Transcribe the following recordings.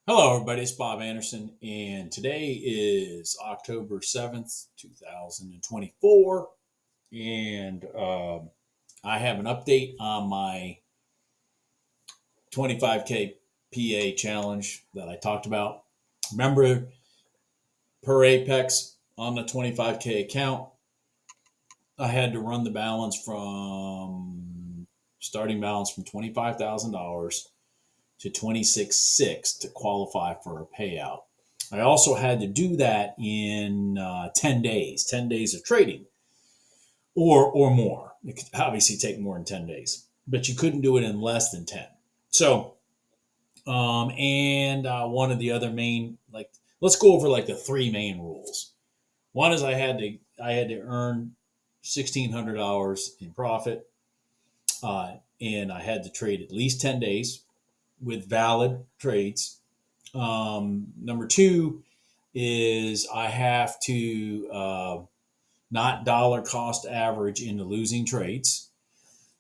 Hello, everybody. It's Bob Anderson, and today is October 7th, 2024. And I have an update on my 25K PA challenge that I talked about. Remember, per Apex on the 25K account, I had to run the balance from starting balance from $25,000 to 26,600 to qualify for a payout. I also had to do that in 10 days, 10 days of trading or more. It could obviously take more than 10 days, but you couldn't do it in less than 10. So, and one of the other main, like, let's go over like the three main rules. One is I had to earn $1,600 in profit, and I had to trade at least 10 days with valid trades. Number two is I have to not dollar cost average into losing trades.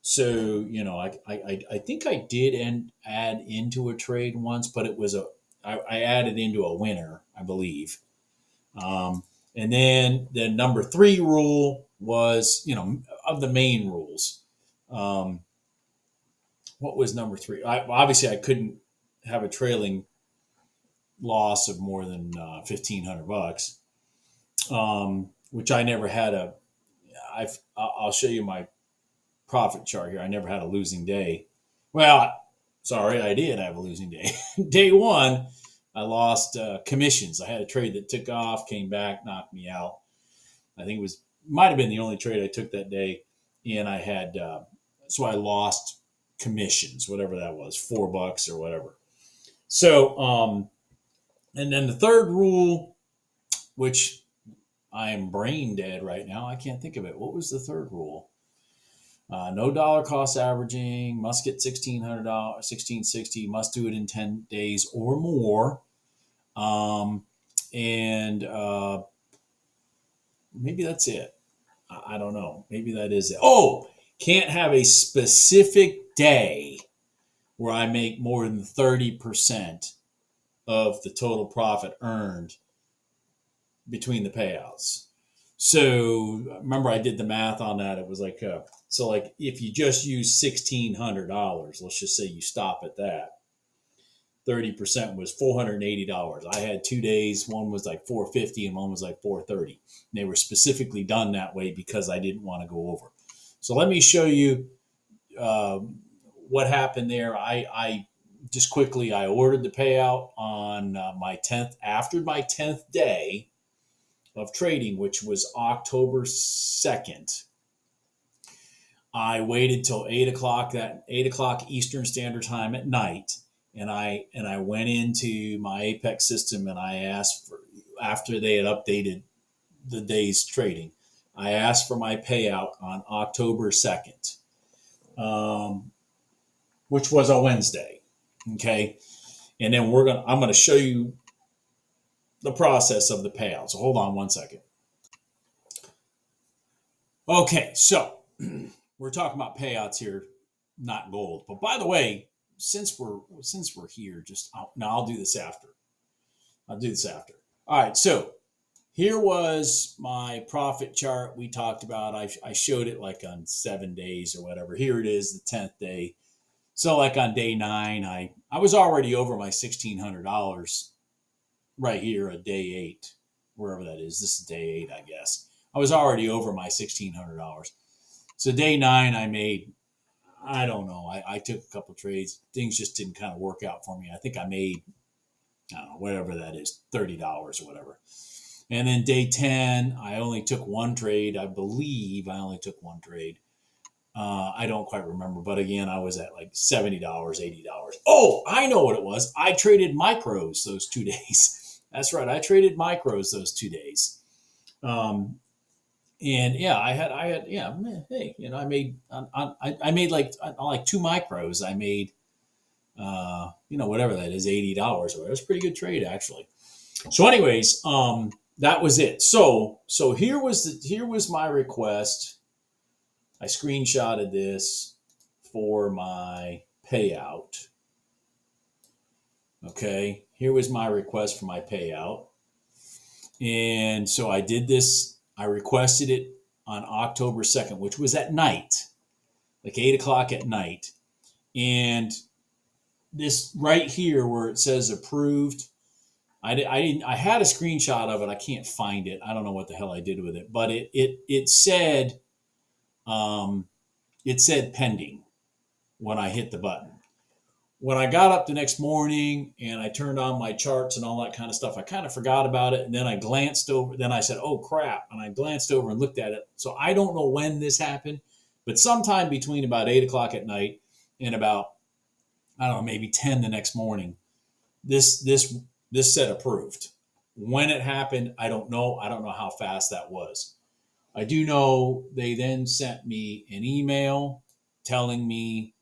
So, I think I did add into a trade once, but I added into a winner, I believe. And then the number three rule was, of the main rules. Um, what was number three? Obviously, I couldn't have a trailing loss of more than $1,500, which I never had I'll show you my profit chart here. I never had a losing day. Well, sorry, I did have a losing day. Day one, I lost commissions. I had a trade that took off, came back, knocked me out. I think might have been the only trade I took that day, and I had so I lost commissions, whatever that was, $4 or whatever. So, and then the third rule, which I am brain dead right now. I can't think of it. What was the third rule? No dollar cost averaging. Must get $1,600, 1,660. Must do it in 10 days or more. And maybe that's it. I don't know. Maybe that is it. Oh, can't have a specific day where I make more than 30% of the total profit earned between the payouts. So remember, I did the math on that. It was like so like if you just use $1,600, let's just say you stop at that. 30% was $480. I had 2 days. One was like 450 and one was like 430. And they were specifically done that way because I didn't want to go over. So let me show you what happened there. I just quickly I ordered the payout on my 10th after my 10th day of trading, which was October 2nd. I waited till 8 o'clock Eastern Standard Time at night, and I went into my Apex system and I asked for, after they had updated the day's trading, I asked for my payout on October 2nd, which was a Wednesday. Okay, and then I'm gonna show you the process of the payout. So hold on one second. Okay, so we're talking about payouts here, not gold. But by the way, since we're here, I'll do this after. I'll do this after. All right, so here was my profit chart we talked about. I showed it like on 7 days or whatever. Here it is, the 10th day. So like on day 9, I was already over my $1,600 right here at day 8, wherever that is. This is day 8, I guess. I was already over my $1,600. So day 9, I made, I don't know, I took a couple trades. Things just didn't kind of work out for me. I think I made, I don't know, whatever that is, $30 or whatever. And then day 10, I only took one trade. I believe I only took one trade. I don't quite remember. But again, I was at like $70, $80. Oh, I know what it was. I traded micros those 2 days. That's right. I traded micros those 2 days. And yeah, yeah, hey, I made like two micros. I made, whatever that is, $80 or whatever. It's a pretty good trade actually. So anyways, that was it. So here was my request. I screenshotted this for my payout. Okay, here was my request for my payout. And so I did this, I requested it on October 2nd, which was at night, like 8 o'clock at night. And this right here where it says approved, I had a screenshot of it. I can't find it. I don't know what the hell I did with it, but it said pending when I hit the button. When I got up the next morning and I turned on my charts and all that kind of stuff, I kind of forgot about it. And then I glanced over, then I said, oh crap. And I glanced over and looked at it. So I don't know when this happened, but sometime between about 8 o'clock at night and about, I don't know, maybe 10 the next morning, this said approved. When it happened, I don't know. I don't know how fast that was. I do know they then sent me an email telling me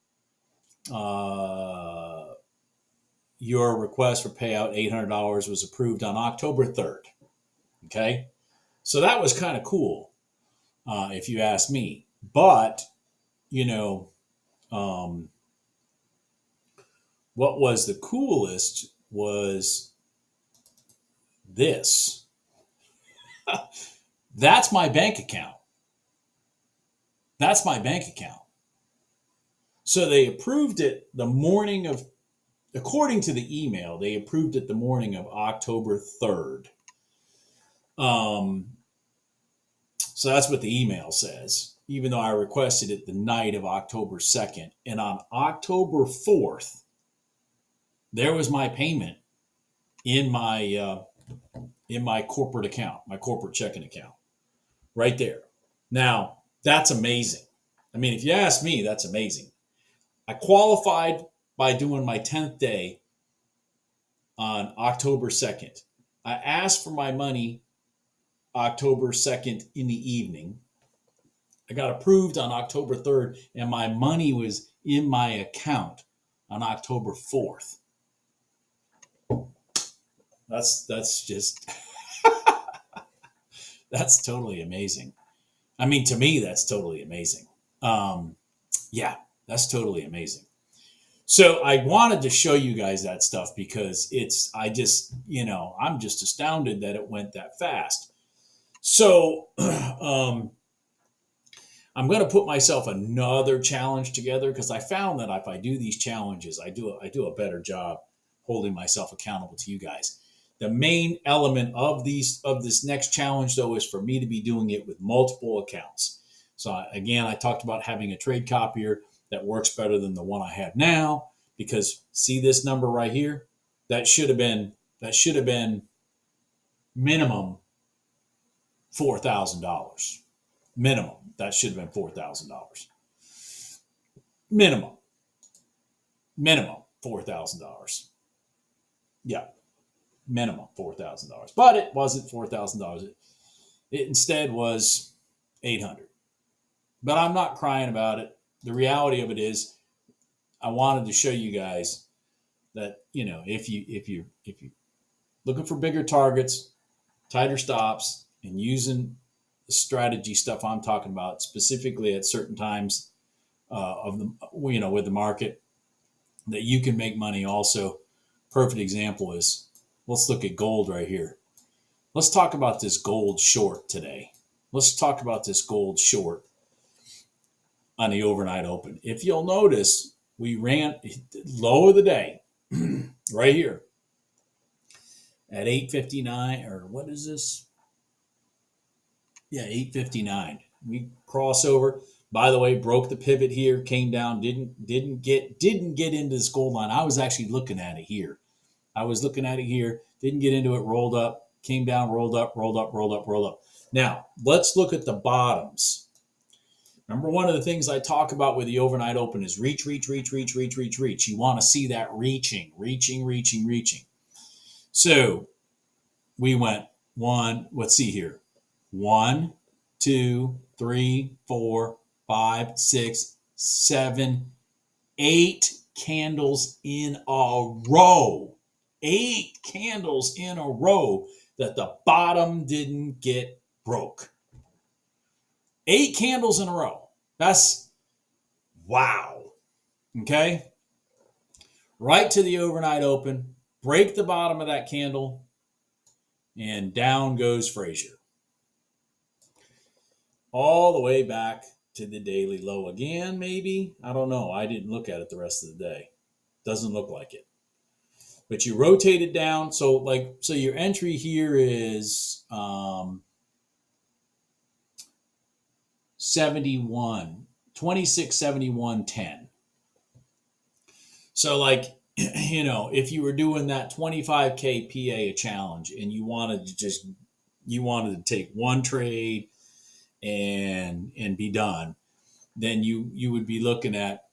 your request for payout $800 was approved on October 3rd. Okay, so that was kind of cool, if you ask me. But you know, what was the coolest was this. That's my bank account. That's my bank account. So they approved it the morning of, according to the email, they approved it the morning of October 3rd. So that's what the email says, even though I requested it the night of October 2nd. And on October 4th, there was my payment in my corporate account, my corporate checking account, right there. Now, that's amazing. I mean, if you ask me, that's amazing. I qualified by doing my 10th day on October 2nd. I asked for my money October 2nd in the evening. I got approved on October 3rd, and my money was in my account on October 4th. That's just that's totally amazing. I mean, to me, that's totally amazing. Yeah, that's totally amazing. So I wanted to show you guys that stuff because I'm just astounded that it went that fast. So I'm going to put myself another challenge together because I found that if I do these challenges, I do a better job holding myself accountable to you guys. The main element of this next challenge, though, is for me to be doing it with multiple accounts. So again, I talked about having a trade copier that works better than the one I have now, because see this number right here? That should have been minimum $4,000. Minimum. That should have been $4,000. Minimum $4,000. Yeah. Minimum $4,000. But it wasn't $4,000. It instead was $800. But I'm not crying about it. The reality of it is, I wanted to show you guys that, if you're looking for bigger targets, tighter stops, and using the strategy stuff I'm talking about specifically at certain times of the with the market, that you can make money also. Perfect example is, let's look at gold right here. Let's talk about this gold short today. Let's talk about this gold short on the overnight open. If you'll notice, we ran low of the day right here at 8:59, or what is this? Yeah, 8:59. We cross over. By the way, broke the pivot here, came down, didn't get into this gold line. I was actually looking at it here. Didn't get into it, rolled up, came down, rolled up. Now, let's look at the bottoms. Remember, one of the things I talk about with the overnight open is reach. You want to see that reaching. So we went let's see here. 1, 2, 3, 4, 5, 6, 7, 8 candles in a row. 8 candles in a row that the bottom didn't get broke. 8 candles in a row. That's wow. Okay? Right to the overnight open. break the bottom of that candle, and down goes Frazier. All the way back to the daily low again, maybe. I don't know. I didn't look at it the rest of the day. Doesn't look like it. But you rotate it down. So your entry here is 71, 2671.10. So if you were doing that 25K PA challenge and you wanted to take one trade and be done, then you would be looking at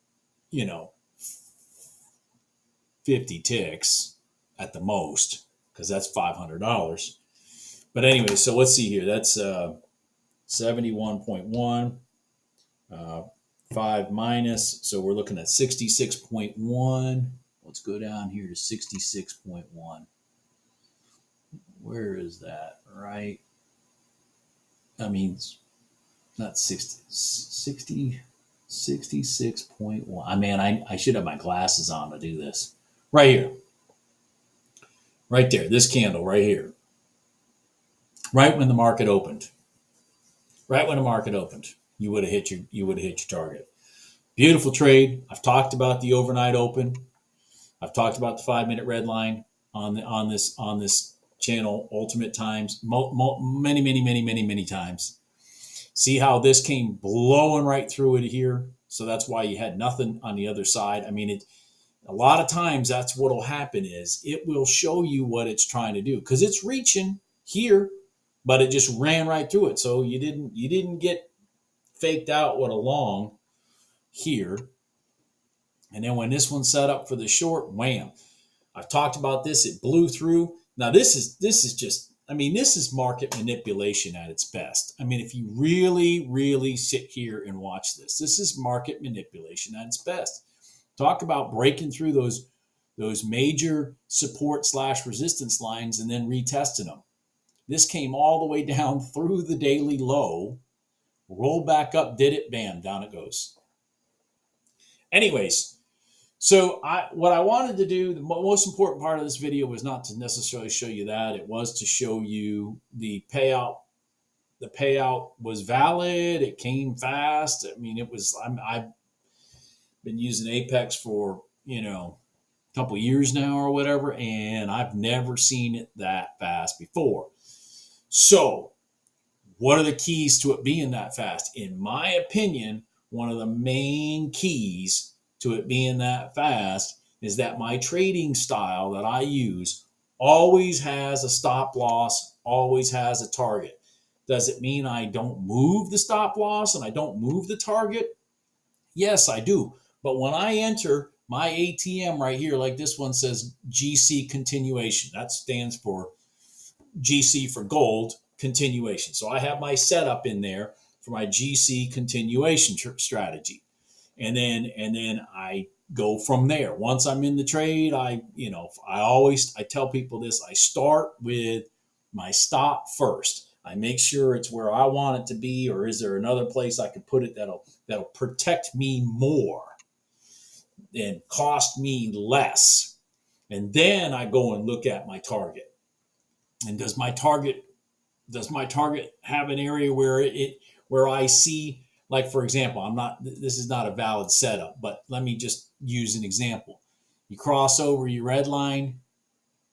50 ticks at the most, because that's $500. But anyway, so let's see here. That's 71.1, 5 minus. So we're looking at 66.1. Let's go down here to 66.1. Where is that? Right. I mean, not 60, 66.1. Man, I should have my glasses on to do this. Right here. Right there. This candle right here. Right when the market opened. Right when the market opened, you would have hit your target. Beautiful trade. I've talked about the overnight open. I've talked about the 5-minute red line on this channel ultimate times, many times. See how this came blowing right through it here? So that's why you had nothing on the other side. I mean, a lot of times that's what will happen is it will show you what it's trying to do, because it's reaching here, but it just ran right through it. So you didn't get faked out with a long here. And then when this one set up for the short, wham. I've talked about this. It blew through. Now this is just, this is market manipulation at its best. If you really sit here and watch this is market manipulation at its best. Talk about breaking through those major support / resistance lines and then retesting them. This came all the way down through the daily low, rolled back up, did it, bam, down it goes. Anyways, so what I wanted to do, the most important part of this video was not to necessarily show you that. It was to show you the payout. The payout was valid. It came fast. I've been using Apex for, a couple years now or whatever, and I've never seen it that fast before. So what are the keys to it being that fast? In my opinion, one of the main keys to it being that fast is that my trading style that I use always has a stop loss, always has a target. Does it mean I don't move the stop loss and I don't move the target? Yes, I do. But when I enter my ATM right here, like this one says GC continuation, that stands for GC for gold continuation. So I have my setup in there for my GC continuation strategy. And then I go from there. Once I'm in the trade, I tell people this, I start with my stop first. I make sure it's where I want it to be, or is there another place I can put it that'll protect me more and cost me less. And then I go and look at my target. And does my target have an area where I see, like, for example, this is not a valid setup, but let me just use an example. You cross over your red line,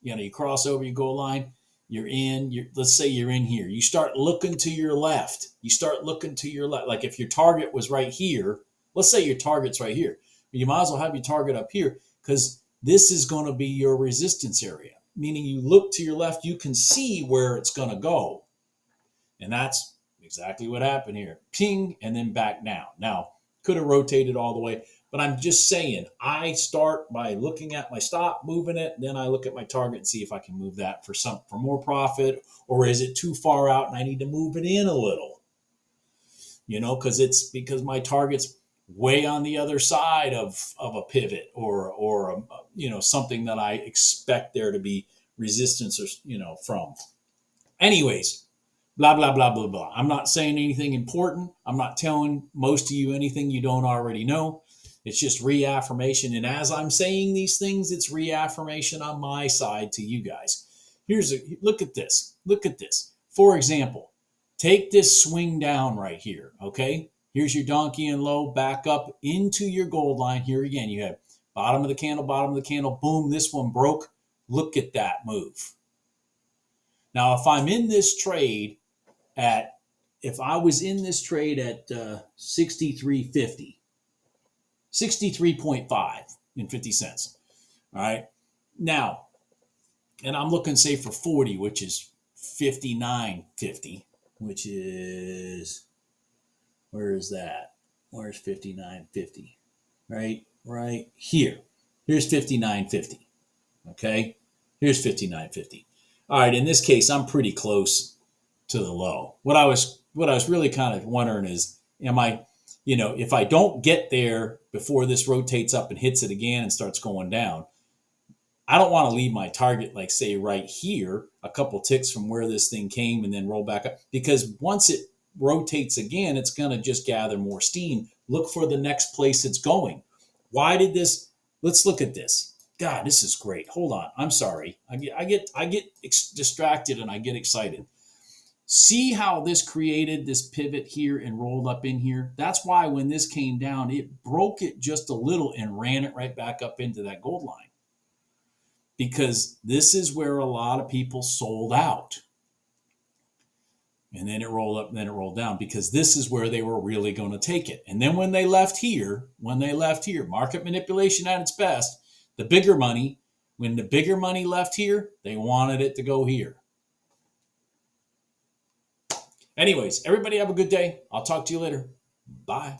you cross over your goal line, let's say you're in here. You start looking to your left. Like if your target was right here, let's say your target's right here. You might as well have your target up here, because this is going to be your resistance area. Meaning you look to your left, you can see where it's going to go. And that's exactly what happened here. Ping, and then back down. Now, could have rotated all the way, but I'm just saying, I start by looking at my stop, moving it, then I look at my target and see if I can move that for more profit, or is it too far out and I need to move it in a little? Because my target's way on the other side of a pivot or something that I expect there to be resistance or from. Anyways, blah blah blah blah blah. I'm not saying anything important. I'm not telling most of you anything you don't already know. It's just reaffirmation. And as I'm saying these things, it's reaffirmation on my side to you guys. Look at this. Look at this. For example, take this swing down right here. Okay. Here's your Donchian low, back up into your gold line. Here again, you have bottom of the candle, boom, this one broke. Look at that move. Now, if I was in this trade at 63.50, 63.5 and 50 cents. All right. Now, and I'm looking, say, for 40, which is 59.50, which is, where is that? Where's 59.50? Right here. Here's 59.50. Okay. Here's 59.50. All right. In this case, I'm pretty close to the low. What I was really kind of wondering is, am I, if I don't get there before this rotates up and hits it again and starts going down, I don't want to leave my target, like, say, right here, a couple ticks from where this thing came and then roll back up, because once it rotates again, it's going to just gather more steam. Look for the next place it's going. Why did this? Let's look at this. God, this is great. Hold on. I'm sorry. I get distracted and I get excited. See how this created this pivot here and rolled up in here? That's why when this came down, it broke it just a little and ran it right back up into that gold line. Because this is where a lot of people sold out. And then it rolled up and then it rolled down, because this is where they were really going to take it. And then when they left here, market manipulation at its best, when the bigger money left here, they wanted it to go here. Anyways, everybody have a good day. I'll talk to you later. Bye.